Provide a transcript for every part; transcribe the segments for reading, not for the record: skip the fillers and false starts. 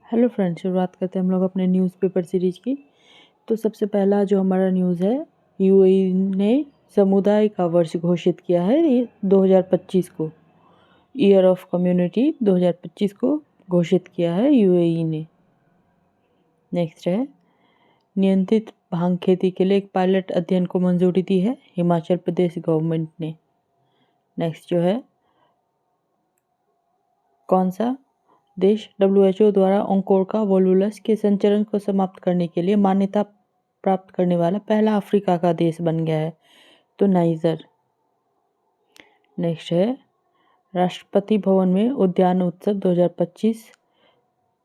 Hello friends, शुरुआत करते हैं हम लोग अपने न्यूज़पेपर सीरीज की। तो सबसे पहला जो हमारा न्यूज़ है, यूएई ने समुदाय का वर्ष घोषित किया है। ये 2025 को ईयर ऑफ कम्युनिटी 2025 को घोषित किया है यूएई ने। नेक्स्ट है, नियंत्रित भांग खेती के लिए एक पायलट अध्ययन को मंजूरी दी है हिमाचल प्रदेश गवर्नमेंट ने। नेक्स्ट जो है, कौन सा देश डब्ल्यूएचओ द्वारा ओंकोरका वोलुलस के संचरण को समाप्त करने के लिए मान्यता प्राप्त करने वाला पहला अफ्रीका का देश बन गया है? तो नाइजर। नेक्स्ट है, राष्ट्रपति भवन में उद्यान उत्सव 2025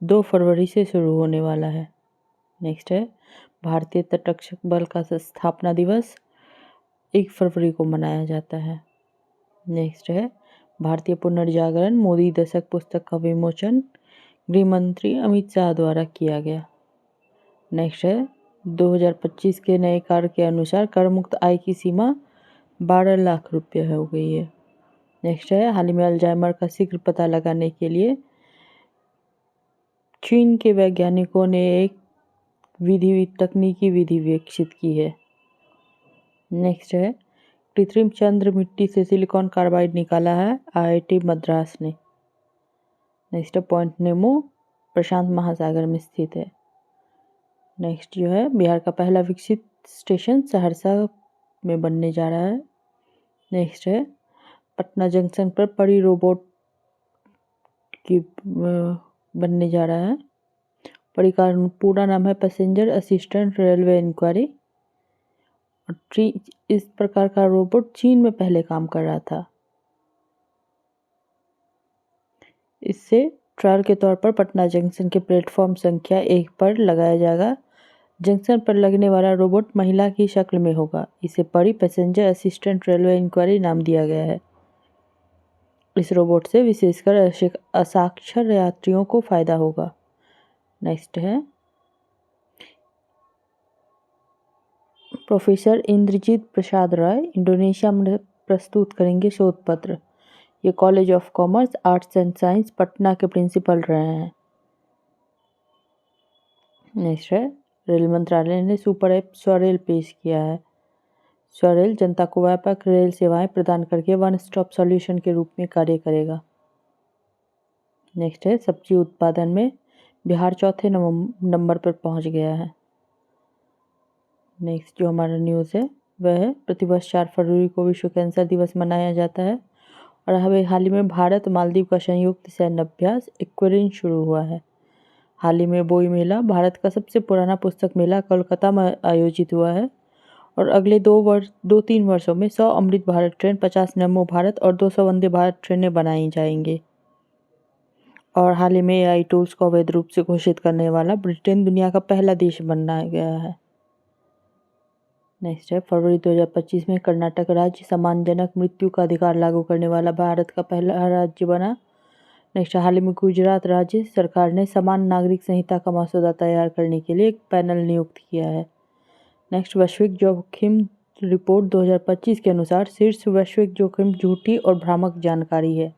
2 फरवरी से शुरू होने वाला है। नेक्स्ट है, भारतीय तटरक्षक बल का स्थापना दिवस 1 फरवरी को मनाया जाता है। नेक्स्ट है, भारतीय पुनर्जागरण मोदी दशक पुस्तक का विमोचन गृह मंत्री अमित शाह द्वारा किया गया। नेक्स्ट है, 2025 के नए कर के अनुसार कर मुक्त आय की सीमा 12 लाख रुपये हो गई है। नेक्स्ट है, हाल ही में अल्जाइमर का शीघ्र पता लगाने के लिए चीन के वैज्ञानिकों ने एक तकनीकी विधि विकसित की है। नेक्स्ट है, कृत्रिम चंद्र मिट्टी से सिलिकॉन कार्बाइड निकाला है आईआईटी मद्रास ने। नेक्स्ट है, पॉइंट नेमो प्रशांत महासागर में स्थित है। नेक्स्ट जो है, बिहार का पहला विकसित स्टेशन सहरसा में बनने जा रहा है। नेक्स्ट है, पटना जंक्शन पर पड़ी रोबोट की बनने जा रहा है। पड़ी का पूरा नाम है पैसेंजर असिस्टेंट रेलवे इंक्वायरी। इस प्रकार का रोबोट चीन में पहले काम कर रहा था। इससे ट्रायल के तौर पर पटना जंक्शन के प्लेटफॉर्म संख्या 1 पर लगाया जाएगा। जंक्शन पर लगने वाला रोबोट महिला की शक्ल में होगा। इसे पड़ी पैसेंजर असिस्टेंट रेलवे इंक्वायरी नाम दिया गया है। इस रोबोट से विशेषकर असाक्षर यात्रियों को फायदा होगा। नेक्स्ट है, प्रोफेसर इंद्रजीत प्रसाद राय इंडोनेशिया में प्रस्तुत करेंगे शोध पत्र। ये college of commerce arts and science Patna के प्रिंसिपल रहे हैं। नेक्स्ट है, रेल मंत्रालय ने सुपर ऐप स्वरेल पेश किया है। स्वरेल जनता को व्यापक रेल सेवाएं प्रदान करके वन स्टॉप सॉल्यूशन के रूप में कार्य करेगा। नेक्स्ट है, सब्जी उत्पादन में बिहार चौथे नंबर पर पहुंच गया है। नेक्स्ट जो हमारा न्यूज़ है वह है, प्रतिवर्ष 4 फरवरी को विश्व कैंसर दिवस मनाया जाता है। और हाल ही में भारत मालदीव का संयुक्त सैन्य अभ्यास एक्वेरिन शुरू हुआ है। हाल ही में बोई मेला, भारत का सबसे पुराना पुस्तक मेला, कोलकाता में आयोजित हुआ है। और अगले 2-3 वर्षों में 100 अमृत भारत ट्रेन, 50 नमो भारत और 200 वंदे भारत ट्रेनें बनाई जाएंगी। और हाल ही में एआई टूल्स को अवैध रूप से घोषित करने वाला ब्रिटेन दुनिया का पहला देश बनना गया है। नेक्स्ट है, फरवरी 2025 में कर्नाटक राज्य सम्मानजनक मृत्यु का अधिकार लागू करने वाला भारत का पहला राज्य बना। नेक्स्ट, हाल ही में गुजरात राज्य सरकार ने समान नागरिक संहिता का मसौदा तैयार करने के लिए एक पैनल नियुक्त किया है। नेक्स्ट, वैश्विक जोखिम रिपोर्ट 2025 के अनुसार शीर्ष वैश्विक जोखिम झूठी और भ्रामक जानकारी है।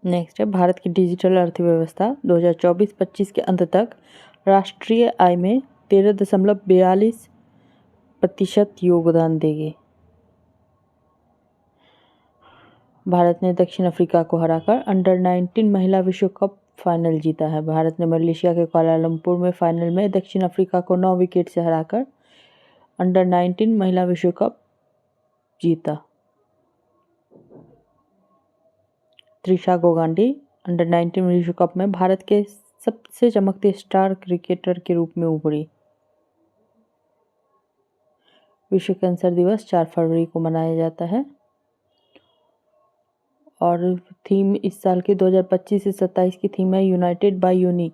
नेक्स्ट है, भारत की डिजिटल अर्थव्यवस्था 2024-25 के अंत तक राष्ट्रीय आय में 13.42% योगदान देगी। भारत ने दक्षिण अफ्रीका को हराकर अंडर-19 महिला विश्व कप फाइनल जीता है। भारत ने मलेशिया के कुआलालंपुर में फाइनल में दक्षिण अफ्रीका को 9 विकेट से हराकर अंडर-19 महिला विश्व कप जीता। त्रिशा गोगांडी अंडर-19 विश्व कप में भारत के सबसे चमकते स्टार क्रिकेटर के रूप में उभरी। विश्व कैंसर दिवस 4 फरवरी को मनाया जाता है। और थीम इस साल की 2025 से 27 की थीम है यूनाइटेड बाय यूनिक।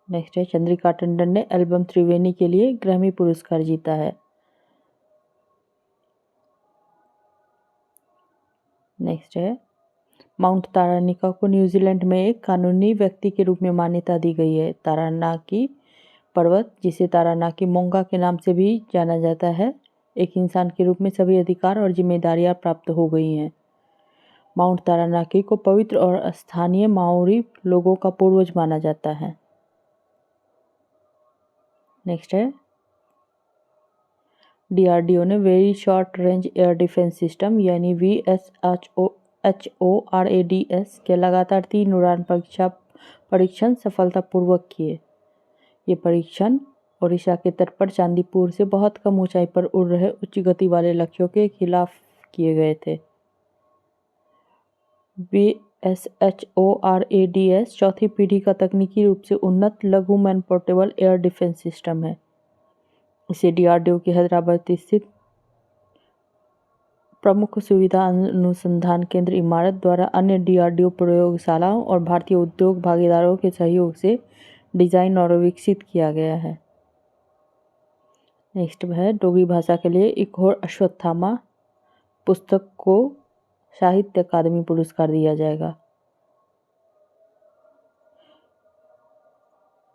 नेक्स्ट है, चंद्रिका टंडन ने एल्बम त्रिवेणी के लिए ग्रैमी पुरस्कार जीता है। नेक्स्ट है, माउंट तारानाकी को न्यूजीलैंड में एक कानूनी व्यक्ति के रूप में मान्यता दी गई है। तारानाकी पर्वत, जिसे तारानाकी मोंगा के नाम से भी जाना जाता है, एक इंसान के रूप में सभी अधिकार और जिम्मेदारियां प्राप्त हो गई हैं। माउंट तारानाकी को पवित्र और स्थानीय माओरी लोगों का पूर्वज माना जाता है। नेक्स्ट है डीआरडीओ ने very short range air defence system यानी VSHORADS के लगातार 3 उड़ान परीक्षण सफलतापूर्वक किए। ये परीक्षण ओडिशा के तट पर चांदीपुर से बहुत कम ऊंचाई पर उड़ रहे उच्च गति वाले लक्ष्यों के खिलाफ किए गए थे। VSHORADS चौथी पीढ़ी का तकनीकी रूप से उन्नत लघु man portable air defence system है। इसे डीआरडीओ की हैदराबाद स्थित प्रमुख सुविधा अनुसंधान केंद्र इमारत द्वारा अन्य डीआरडीओ प्रयोगशालाओं और भारतीय उद्योग भागीदारों के सहयोग से डिजाइन और विकसित किया गया है। नेक्स्ट है डोगरी भाषा के लिए एक और अश्वत्थामा पुस्तक को साहित्य अकादमी पुरस्कार दिया जाएगा।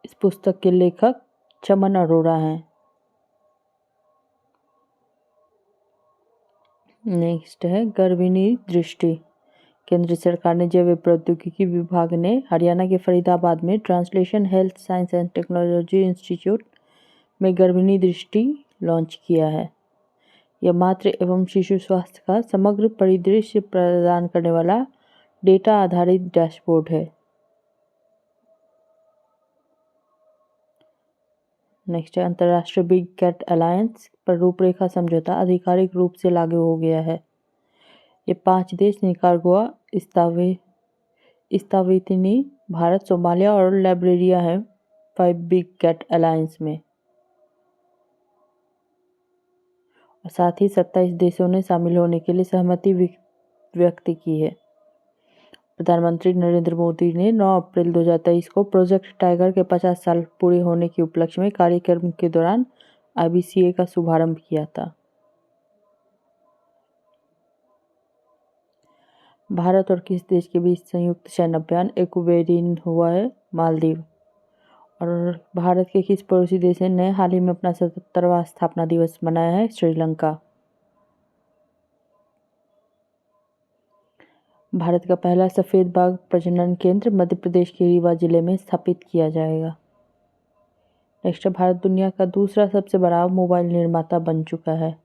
इस पुस्तक के लेखक चमन अरोड़ा हैं। नेक्स्ट है गर्भिणी दृष्टि। केंद्र सरकार ने जैव प्रौद्योगिकी विभाग ने हरियाणा के फरीदाबाद में translation health science and technology institute में गर्भिणी दृष्टि लॉन्च किया है। यह मातृ एवं शिशु स्वास्थ्य का समग्र परिदृश्य प्रदान करने वाला डेटा आधारित डैशबोर्ड है। नेक्स्ट है अंतर्राष्ट्रीय बिग कैट अलायंस पर रूपरेखा समझौता आधिकारिक रूप से लागू हो गया है। ये 5 देश निकारागुआ, इस्वातिनी, भारत, सोमालिया और लाइबेरिया हैं 5 बिग कैट अलायंस में। और साथ ही 27 देशों ने शामिल होने के लिए सहमति व्यक्त की है। प्रधानमंत्री नरेंद्र मोदी ने 9 अप्रैल 2023 को प्रोजेक्ट टाइगर के 50 साल पूरे होने के उपलक्ष्य में कार्यक्रम के दौरान IBCA का शुभारंभ किया था। भारत और किस देश के बीच संयुक्त सैन्य अभियान एक्वेरिन हुआ है? मालदीव। और भारत के किस पड़ोसी देश ने हाल ही में अपना 77वां स्थापना दिवस मनाया है? श्रीलंका। भारत का पहला सफेद बाघ प्रजनन केंद्र मध्य प्रदेश के रीवा जिले में स्थापित किया जाएगा। नेक्स्ट, भारत दुनिया का दूसरा सबसे बड़ा मोबाइल निर्माता बन चुका है।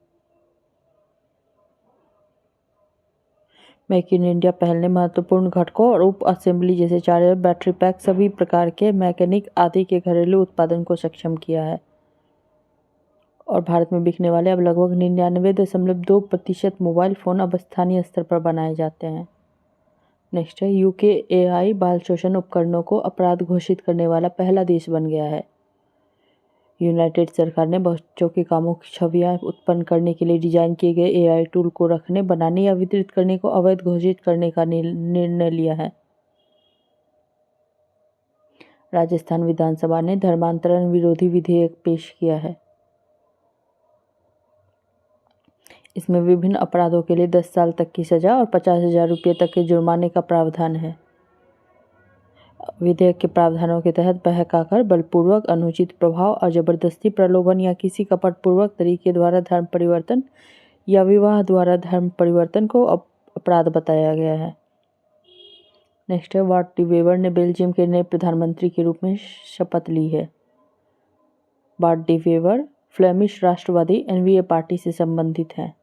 मेक इन इंडिया पहल ने महत्वपूर्ण घटकों और उप असेंबली जैसे चार्जर, बैटरी पैक, सभी प्रकार के मैकेनिक आदि के घरेलू उत्पादन को सक्षम किया है। और भारत में बिकने वाले अब लगभग 99.2% मोबाइल फ़ोन अब स्थानीय स्तर पर बनाए जाते हैं। नेक्स्ट है यूके AI बाल शोषण उपकरणों को अपराध घोषित करने वाला पहला देश बन गया है। यूनाइटेड सरकार ने बच्चों के कामों की छवियां उत्पन्न करने के लिए डिजाइन किए गए AI टूल को रखने, बनाने या वितरित करने को अवैध घोषित करने का निर्णय लिया है। राजस्थान विधानसभा ने धर्मांतरण विरोधी विधेयक पेश किया है। इसमें विभिन्न अपराधों के लिए 10 साल तक की सजा और 50,000 रुपये तक के जुर्माने का प्रावधान है। विधेयक के प्रावधानों के तहत बहकाकर, बलपूर्वक, अनुचित प्रभाव और जबरदस्ती, प्रलोभन या किसी कपटपूर्वक तरीके द्वारा धर्म परिवर्तन या विवाह द्वारा धर्म परिवर्तन को अपराध बताया गया है। नेक्स्ट है बार्ट डी वेवर ने बेल्जियम के नए प्रधानमंत्री के रूप में शपथ ली है। बार्ट डी वेवर फ्लेमिश राष्ट्रवादी NVA पार्टी से संबंधित हैं।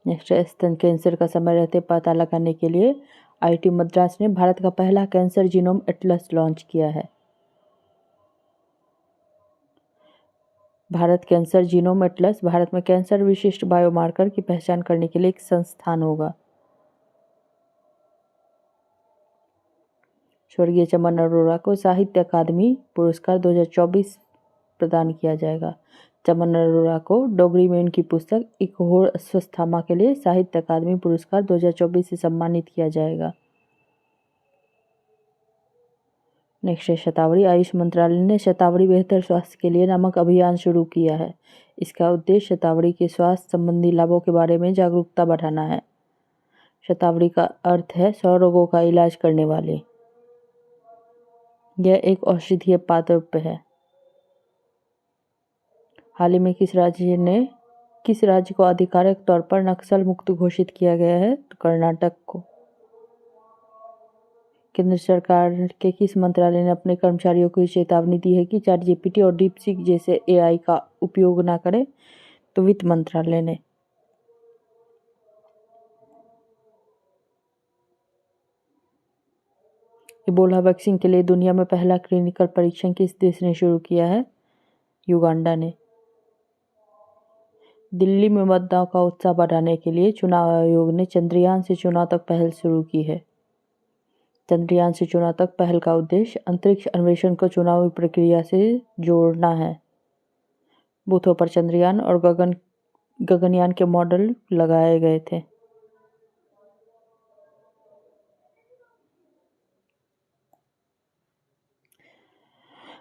नेक्स्ट है स्तन कैंसर का समय रहते पता लगाने के लिए IIT मद्रास ने भारत का पहला कैंसर जीनोम एटलस लॉन्च किया है। Bharat cancer genome Atlas Bharat में कैंसर विशिष्ट बायोमार्कर की पहचान करने के लिए एक संस्थान होगा। स्वर्गीय चमन अरोड़ा को साहित्य अकादमी पुरस्कार 2024 प्रदान किया जाएगा। चमन अरोड़ा को डोगरी में उनकी पुस्तक एक और अश्वत्थामा के लिए साहित्य अकादमी पुरस्कार 2024 से सम्मानित किया जाएगा। नेक्स्ट है शतावरी। आयुष मंत्रालय ने शतावरी बेहतर स्वास्थ्य के लिए नामक अभियान शुरू किया है। इसका उद्देश्य शतावरी के स्वास्थ्य संबंधी लाभों के बारे में जागरूकता बढ़ाना है। शतावरी का अर्थ है 100 रोगों का इलाज करने वाले। यह एक औषधीय पादप है। हाल ही में किस राज्य ने किस राज्य को आधिकारिक तौर पर नक्सल मुक्त घोषित किया गया है? तो कर्नाटक को। केंद्र सरकार के किस मंत्रालय ने अपने कर्मचारियों को चेतावनी दी है कि चैटजीपीटी और डीपसीक जैसे एआई का उपयोग ना करें? तो वित्त मंत्रालय ने। इबोला वैक्सीन के लिए दुनिया में पहला क्लिनिकल परीक्षण किस देश ने शुरू किया है? युगांडा ने। दिल्ली में मतदान का उत्साह बढ़ाने के लिए चुनाव आयोग ने चंद्रयान से चुनाव तक पहल शुरू की है। चंद्रयान से चुनाव तक पहल का उद्देश्य अंतरिक्ष अन्वेषण को चुनावी प्रक्रिया से जोड़ना है। बूथों पर चंद्रयान और गगनयान के मॉडल लगाए गए थे।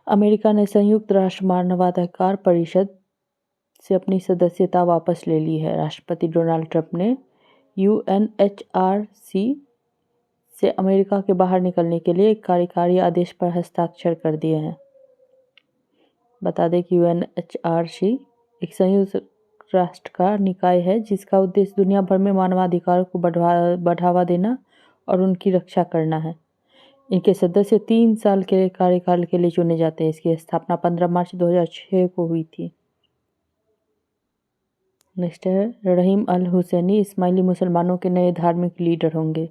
अमेरिका ने संयुक्त राष्ट्र मानवाधिकार परिषद से अपनी सदस्यता वापस ले ली है। राष्ट्रपति डोनाल्ड ट्रंप ने यूएनएचआरसी से अमेरिका के बाहर निकलने के लिए एक कार्यकारी आदेश पर हस्ताक्षर कर दिए हैं। बता दें कि यूएनएचआरसी एक संयुक्त राष्ट्र का निकाय है जिसका उद्देश्य दुनिया भर में मानवाधिकारों को बढ़ावा देना और उनकी रक्षा करना है। इनके सदस्य 3 साल के कार्यकाल के लिए चुने जाते हैं। इसकी स्थापना 15 मार्च 2006 को हुई थी। नेक्स्ट है रहीम अल हुसैनी इस्माइली मुसलमानों के नए धार्मिक लीडर होंगे।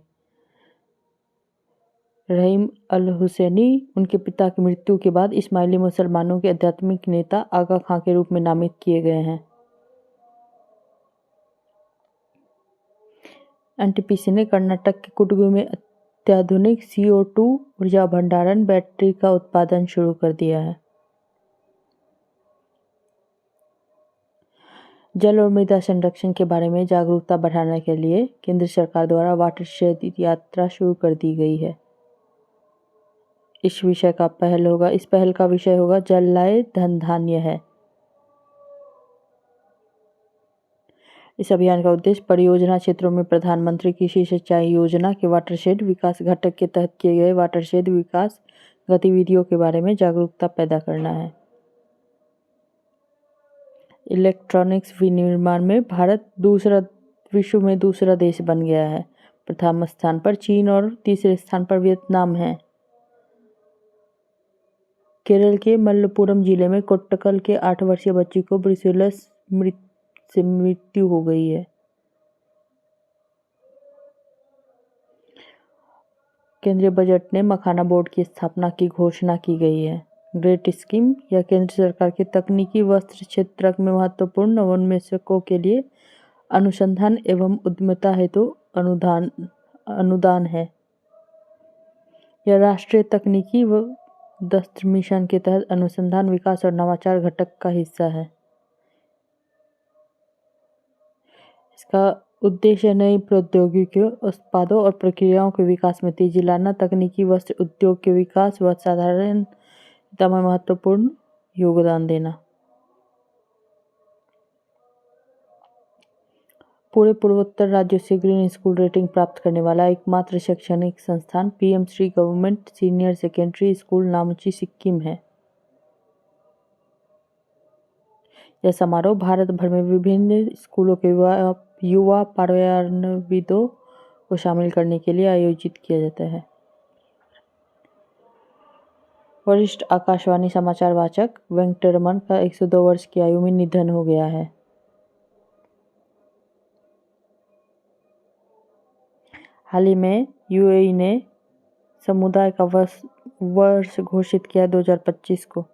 रहीम अल हुसैनी उनके पिता की मृत्यु के बाद इस्माइली मुसलमानों के आध्यात्मिक नेता आगा खां के रूप में नामित किए गए हैं। एनटीपीसी ने कर्नाटक के कुडगु में अत्याधुनिक CO2 ऊर्जा भंडारण बैटरी का उत्पादन शुरू कर दिया है। जल और मृदा संरक्षण के बारे में जागरूकता बढ़ाने के लिए केंद्र सरकार द्वारा वाटरशेड यात्रा शुरू कर दी गई है। इस पहल का विषय होगा जल लाए धन धान्य है। इस अभियान का उद्देश्य परियोजना क्षेत्रों में प्रधानमंत्री कृषि सिंचाई योजना के वाटरशेड विकास घटक के तहत किए गए वाटरशेड विकास गतिविधियों के बारे में जागरूकता पैदा करना है। इलेक्ट्रॉनिक्स विनिर्माण में भारत विश्व में दूसरा देश बन गया है। प्रथम स्थान पर चीन और तीसरे स्थान पर वियतनाम है। केरल के मलप्पुरम जिले में कोट्टकल के 8 वर्षीय बच्ची को ब्रुसेलोसिस से मृत्यु हो गई है। केंद्रीय बजट में मखाना बोर्ड की स्थापना की घोषणा की गई है। ग्रेट स्कीम या केंद्र सरकार के तकनीकी वस्त्र क्षेत्र में महत्वपूर्ण नवोन्मेषकों के लिए अनुसंधान एवं उद्यमिता हेतु अनुदान है। यह राष्ट्रीय तकनीकी व वस्त्र मिशन के तहत अनुसंधान विकास और नवाचार घटक का हिस्सा है। इसका उद्देश्य नई प्रौद्योगिकियों, उत्पादों और प्रक्रियाओं के विकास में तेजी लाना, तकनीकी वस्त्र उद्योग के विकास व साधारणता में महत्वपूर्ण योगदान देना। पूरे पूर्वोत्तर राज्यों से ग्रीन स्कूल रेटिंग प्राप्त करने वाला एकमात्र शैक्षणिक संस्थान PM Shri government senior secondary school Namchi Sikkim है। यह समारोह भारत भर में विभिन्न स्कूलों के युवा पर्यावरणविदों को शामिल करने के लिए आयोजित किया जाता है। वरिष्ठ आकाशवाणी समाचार वाचक वेंकटरमन का 102 वर्ष की आयु में निधन हो गया है। हाल ही में UAE ने समुदाय का वर्ष घोषित किया 2025 को।